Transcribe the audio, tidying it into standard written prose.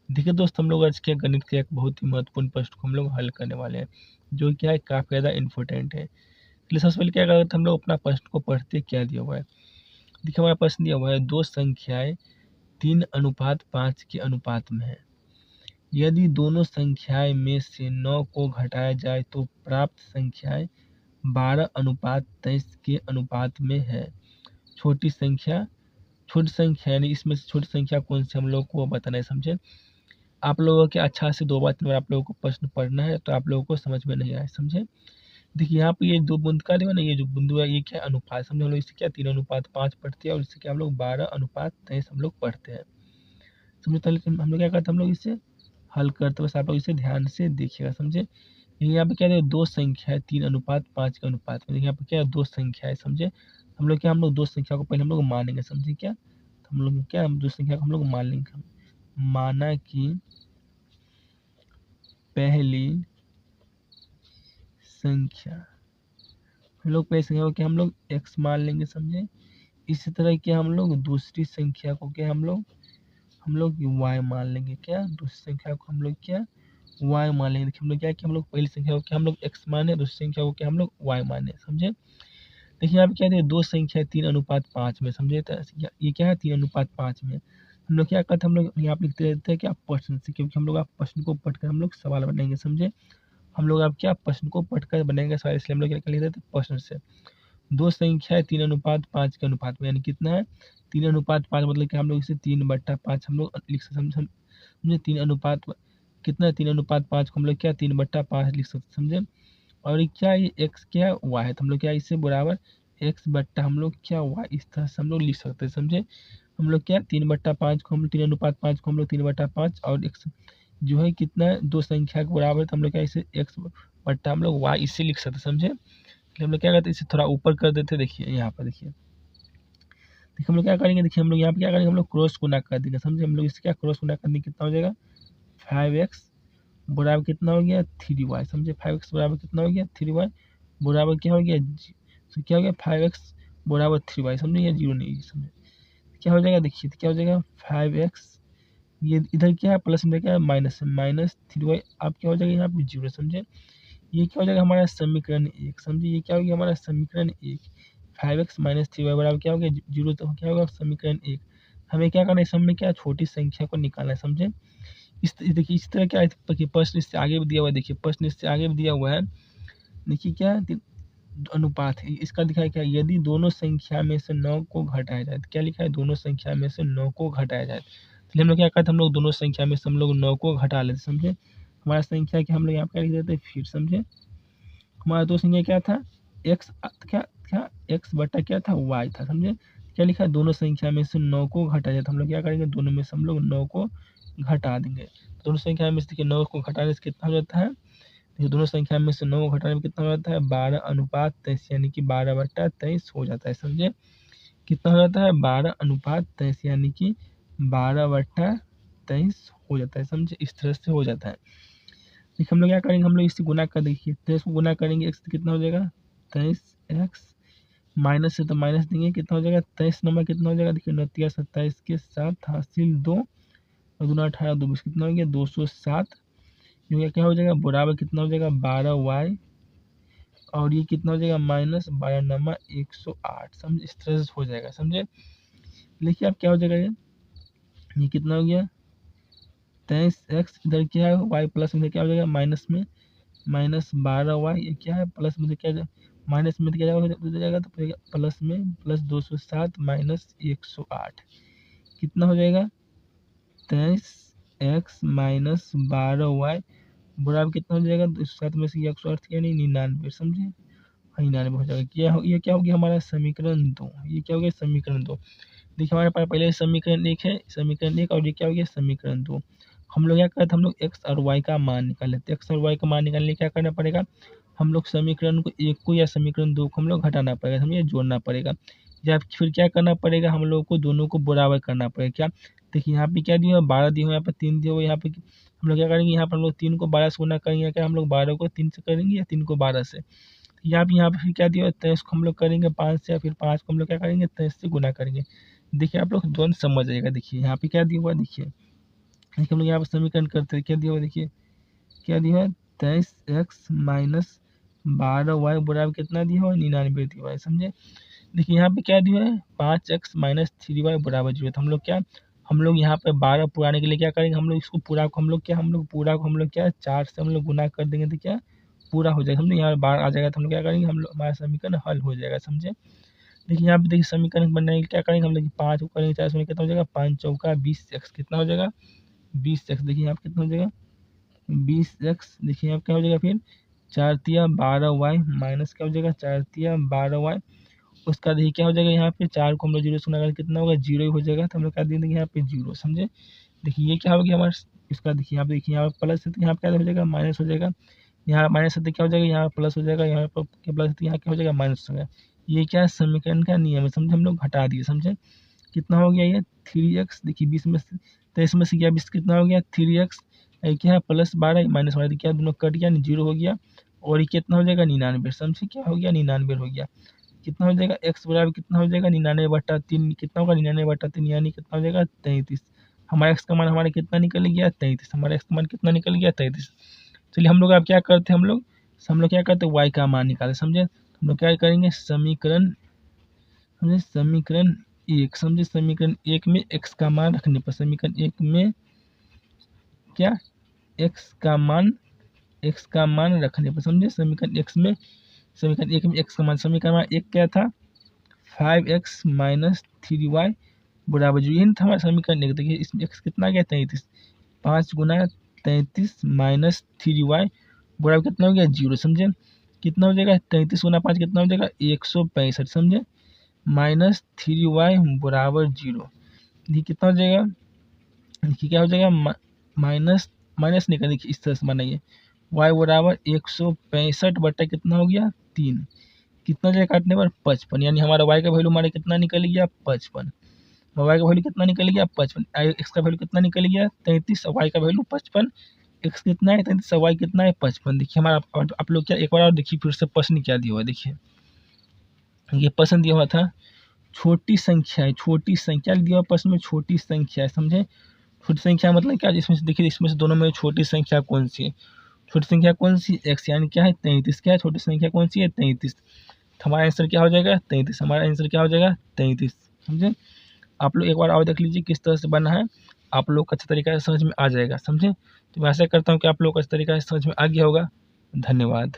देखिए दोस्त, हम लोग आज के गणित के एक बहुत ही महत्वपूर्ण प्रश्न को हम लोग हल करने वाले हैं, जो क्या है काफ़ी ज़्यादा इम्पोर्टेंट है। चलिए सबसे पहले क्या करते हैं, हम लोग अपना प्रश्न को पढ़ते क्या दिया हुआ है। देखिए हमारा प्रश्न दिया हुआ है, दो संख्याएं 3:5 के अनुपात में है। यदि दोनों संख्याएं में से 9 को घटाया जाए तो प्राप्त संख्याएं 12:23 के अनुपात में है। छोटी संख्या यानी इसमें से छोटी संख्या कौन सी, हम लोग को बताना है, समझे। आप लोगों के अच्छा से 2 बार 3 बार आप लोगों को प्रश्न पढ़ना है, तो आप लोगों को समझ में नहीं आए, समझे। देखिए यहाँ पे ये 2 बूंद का देखो ना, ये जो बिंदु है ये क्या अनुपात, समझे। हम लोग इसे क्या 3:5 पढ़ते हैं और इससे क्या हम लोग 12:23 हम लोग पढ़ते हैं, समझे। पहले हम लोग क्या करते हैं, हम लोग इसे हल करते हैं, बस आप लोग इसे ध्यान से देखिएगा, समझे। यहाँ पे क्या है, दो संख्या है 3:5 के अनुपात में। देखिए यहाँ पे क्या है, दो संख्या है, समझे। हम लोग दो संख्या को पहले हम लोग मानेंगे, समझे क्या। तो हम लोग क्या, हम दो संख्या को हम लोग मान लेंगे। माना कि पहली संख्या, हम लोग पहली संख्या को क्या हम लोग x मान लेंगे, समझे। इसी तरह क्या हम लोग दूसरी संख्या को क्या हम लोग y मान लेंगे। क्या दूसरी संख्या को हम लोग क्या y मान लेंगे। देखिए हम लोग क्या कि हम लोग पहली संख्या को क्या हम लोग x माने, दूसरी संख्या को क्या हम लोग y माने, समझे। देखिए यहाँ पे क्या है, दो संख्या 3:5 में, समझे। तो ये क्या है 3:5 में। हम लोग क्या करते हैं, हम लोग यहाँ पे लिखते रहते हैं क्या प्रश्न से, क्योंकि हम लोग आप प्रश्न को पढ़कर हम लोग सवाल बनाएंगे, समझे। हम लोग अब क्या प्रश्न को पढ़कर बनाएंगे सवाल, इसलिए हम लोग क्या लिख देते हैं प्रश्न से। दो संख्या है 3:5 के अनुपात में, यानी कितना है 3:5, मतलब कि हम लोग इसे 3/5 हम लोग लिख सकते, समझे। 3 अनुपात कितना है, 3:5 को हम लोग क्या 3/5 लिख सकते, समझे। और ये क्या, ये x क्या y है, तो हम लोग क्या इससे बराबर x बट्टा हम लोग क्या y, इस तरह से हम लोग लिख सकते हैं, समझे। हम लोग क्या 3/5 को हम लोग 3:5 को हम लोग 3/5 और x जो है कितना है, दो संख्या के बराबर है, तो हम लोग क्या इसे x बट्टा हम लोग y इसे लिख सकते हैं, समझे। इसलिए हम लोग क्या करते हैं, इसे थोड़ा ऊपर कर देते हैं। देखिए यहाँ पर देखिए हम लोग क्या करेंगे, देखिए हम लोग यहाँ पे क्या करेंगे, हम लोग क्रॉस गुना कर देंगे, समझे। हम लोग इसे क्या क्रॉस गुना करने कितना हो जाएगा, 5x बराबर कितना हो गया 3y, समझे। 5x बराबर कितना हो गया 3y बराबर क्या हो गया तो क्या हो गया 5x बराबर 3y, समझे। ये जीरो नहीं, समझे। क्या हो जाएगा, देखिए तो क्या हो जाएगा 5x, ये इधर क्या है प्लस में क्या है माइनस है, -3y, अब क्या हो जाएगा यहाँ पे जीरो, समझे। ये क्या हो जाएगा हमारा समीकरण 1, समझे। ये क्या हो गया हमारा समीकरण 1। 5x - 3y बराबर क्या हो गया जीरो, तो क्या होगा समीकरण 1। हमें क्या करना है, सब में क्या छोटी संख्या को निकालना है, समझे। देखिए इस तरह क्या है, देखिए प्रश्न इससे आगे भी दिया हुआ है, देखिए प्रश्न इससे आगे भी दिया हुआ है। देखिए क्या है, अनुपात है इसका, दिखा है क्या, यदि दोनों संख्या में से 9 को घटाया जाए, तो क्या लिखा है, दोनों संख्या में से 9 को घटाया जाए। तो हम लोग क्या करते हैं, हम लोग दोनों संख्या में से हम लोग 9 को घटा लेते, समझे। हमारा संख्या क्या हम लोग यहाँ पे लिख देते हैं फिर, समझे। हमारा दो संख्या क्या था, एक्स क्या क्या एक्स बटा क्या था वाई था, समझे। क्या लिखा है, दोनों संख्या में से 9 को घटाया जाए, तो हम लोग क्या करेंगे, दोनों में से हम लोग 9 को घटा देंगे। दोनों संख्या में से देखिए 9 को घटाने से कितना हो जाता है, देखिए दोनों संख्या में से 9 को घटाने में कितना हो जाता है 12:23, यानी कि 12/23 हो जाता है, समझे। कितना हो जाता है 12:23, यानी कि 12/23 हो जाता है, समझे। इस तरह से हो जाता है। देखिए हम लोग क्या करेंगे, हम लोग इससे गुना कर, देखिए 23 को गुना करेंगे x से कितना हो जाएगा 23x, माइनस से तो माइनस देंगे, कितना हो जाएगा 23 नंबर कितना हो जाएगा, देखिए 29 27 के साथ हासिल 2 और दूना 18 2 20 कितना हो गया 207। ये क्या हो जाएगा बराबर कितना हो जाएगा 12y, और ये कितना हो जाएगा -12 नंबर 108, समझे। इस तरह से हो जाएगा, समझे। देखिए अब क्या हो जाएगा, ये कितना हो गया 23x, इधर क्या है y प्लस में क्या हो जाएगा माइनस में -12y, ये क्या है प्लस में क्या माइनस में क्या हो जाएगा, तो प्लस में प्लस 207 माइनस 108 कितना हो जाएगा 23x माइनस 12y बराबर कितना हो जाएगा 207 में से 108 यानी 99, समझे। 99 हो जाएगा। ये क्या हो गया हमारा समीकरण 2, ये क्या हो गया समीकरण 2। देखिए हमारे पास पहले समीकरण 1 है, समीकरण 1, और ये क्या हो गया समीकरण 2। हम लोग क्या करते हैं, हम लोग x और y का मान निकाल लेते हैं। x और y का मान निकालने क्या करना पड़ेगा, हम लोग समीकरण को 1 को या समीकरण 2 को हम लोग घटाना पड़ेगा, समझिए, जोड़ना पड़ेगा। या फिर क्या करना पड़ेगा, हम लोग को दोनों को बराबर करना पड़ेगा। क्या देखिए यहाँ पे क्या दिया हुआ 12 दिया हुआ, यहाँ पे 3 दिया हुआ, यहाँ पे हम लोग क्या करेंगे, यहाँ पर हम लोग 3 को 12 से गुना करेंगे, क्या हम लोग 12 को 3 से करेंगे या 3 को 12 से। यहाँ पे फिर क्या दिया हुआ 23 को हम लोग करेंगे 5 से, या फिर 5 को हम लोग क्या करेंगे 23 से गुना करेंगे। देखिए आप लोग तुरंत समझ जाइएगा। देखिए यहाँ पे क्या दिया हुआ है, देखिए देखिए हम लोग यहाँ पर समीकरण करते हैं, क्या दिया हुआ देखिए, क्या दिया है 23x माइनस 12y बराबर कितना दिया हुआ है 99 दिया हुआ है, समझे। देखिए यहाँ पे क्या दिया है 5x माइनस 3y बराबर 0। तो हम लोग यहाँ पे 12 पुराने के लिए क्या करेंगे, हम लोग इसको पूरा को हम लोग पूरा को हम लोग क्या 4 से हम लोग गुना कर देंगे तो क्या पूरा हो जाएगा, समझे। यहाँ 12 आ जाएगा तो हम लोग क्या करेंगे, हम लोग हमारा समीकरण हल हो जाएगा, समझे। देखिए यहाँ पे देखिए समीकरण बनने के लिए क्या करेंगे, हम लोग 5 को करेंगे 4 से कितना हो जाएगा, 5 चौका 20x कितना हो जाएगा 20x। देखिए यहाँ पे कितना हो जाएगा 20x। देखिए यहाँ पे क्या हो जाएगा फिर 4 तिया 12y माइनस क्या हो जाएगा 4 तिया 12y। उसका देखिए क्या हो जाएगा, यहाँ पे 4 को हम लोग 0 से गुना करें कितना होगा 0 ही हो जाएगा, तो हम लोग क्या दे देंगे यहाँ पे 0, समझे। देखिए ये क्या हो गया हमारा, इसका देखिए यहाँ पे प्लस है तो यहाँ पे क्या हो जाएगा माइनस हो जाएगा, यहाँ माइनस है तो क्या हो जाएगा यहाँ प्लस हो जाएगा, यहाँ पर क्या प्लस है तो यहाँ क्या हो जाएगा माइनस हो जाएगा। ये क्या है समीकरण का नियम है, समझे। हम लोग हटा दिए, समझे। कितना हो गया ये 3x। देखिए 20 में से 23 में से क्या 20 कितना हो गया 3x। ये क्या है प्लस 12 माइनस 12, क्या दोनों कट गया 0 हो गया। और ये कितना हो जाएगा 99, समझे। क्या हो गया 99 हो गया। कितना हो जाएगा x बराबर कितना हो जाएगा 99/3, कितना होगा 99/3 यानी कितना हो जाएगा 33। हमारा x का मान हमारा कितना निकल गया 33, हमारा x का मान कितना निकल गया 33। चलिए हम लोग अब क्या करते हैं, हम लोग क्या करते हैं y का मान निकाले, समझे। हम लोग क्या करेंगे समीकरण, समझे समीकरण 1, समझे समीकरण 1 में x का मान रखने पर, समीकरण 1 में क्या x का मान रखने पर, समझे समीकरण 1 में x का मान, समीकरण 1 क्या था 5x माइनस 3y बराबर 0, यही था हमारा समीकरण 1। देखिए इसमें x कितना गया 33, 5 गुना 33 माइनस 3y बराबर कितना हो गया 0, समझे। कितना हो जाएगा 33 गुना 5 कितना हो जाएगा 165, समझे, माइनस 3y बराबर 0। देखिए कितना हो जाएगा, देखिए क्या हो जाएगा माइनस माइनस नहीं कर, देखिए इस तरह से बनाइए y बराबर 165 कितना हो गया 3, कितना जाएगा काटने पर 55, यानी हमारा y का वैल्यू हमारा कितना निकल गया 55। y का वैल्यू कितना निकल गया 55, x का वैल्यू कितना निकल गया 33, y का वैल्यू 55, x कितना है 33, y कितना है 55। देखिए हमारा आप लोग क्या एक बार और देखिए फिर से प्रश्न क्या दिया हुआ है, देखिए ये प्रश्न दिया हुआ था छोटी संख्या है, छोटी संख्या दिया हुआ प्रश्न में छोटी संख्या है, समझे। छोटी संख्या मतलब क्या, जिसमें से देखिए इसमें से दोनों में छोटी संख्या कौन सी है, छोटी संख्या कौन सी x यानी क्या है 33, क्या है छोटी संख्या कौन सी है 33। हमारा आंसर क्या हो जाएगा 33, हमारा आंसर क्या हो जाएगा 33, समझे। आप लोग एक बार और देख लीजिए किस तरह से बना है, आप लोग को अच्छे तरीके से समझ में आ जाएगा, समझे। तो मैं ऐसा करता हूँ कि आप लोग को अच्छे तरीके से समझ में आ गया होगा। धन्यवाद।